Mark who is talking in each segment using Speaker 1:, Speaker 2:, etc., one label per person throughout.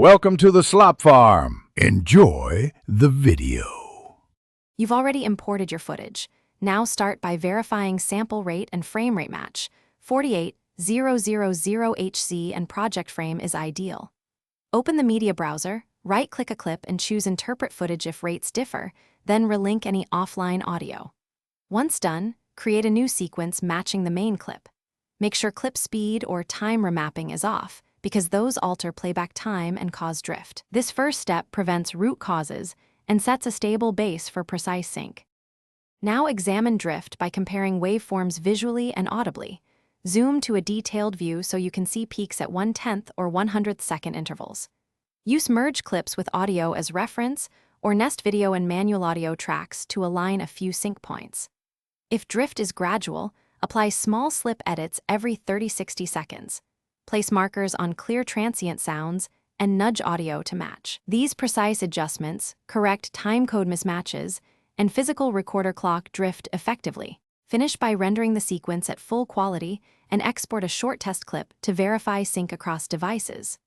Speaker 1: Welcome to the Slop Farm. Enjoy the video.
Speaker 2: You've already imported your footage. Now start by verifying sample rate and frame rate match. 48000HC and project frame is ideal. Open the media browser, right-click a clip and choose Interpret Footage if rates differ, then relink any offline audio. Once done, create a new sequence matching the main clip. Make sure clip speed or time remapping is off, because those alter playback time and cause drift. This first step prevents root causes and sets a stable base for precise sync. Now examine drift by comparing waveforms visually and audibly. Zoom to a detailed view so you can see peaks at 1/10 or 100th second intervals. Use merge clips with audio as reference or nest video and manual audio tracks to align a few sync points. If drift is gradual, apply small slip edits every 30-60 seconds. Place markers on clear transient sounds and nudge audio to match. These precise adjustments correct timecode mismatches and physical recorder clock drift effectively. Finish by rendering the sequence at full quality and export a short test clip to verify sync across devices.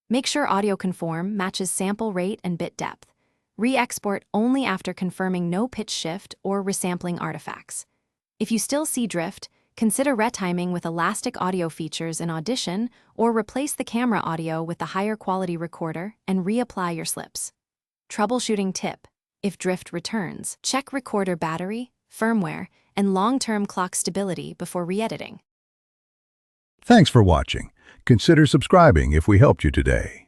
Speaker 2: Make sure audio conform matches sample rate and bit depth. Re-export only after confirming no pitch shift or resampling artifacts. If you still see drift, consider retiming with elastic audio features in Audition or replace the camera audio with the higher quality recorder and reapply your slips. Troubleshooting tip: if drift returns, check recorder battery, firmware, and long-term clock stability before re-editing.
Speaker 1: Thanks for watching. Consider subscribing if we helped you today.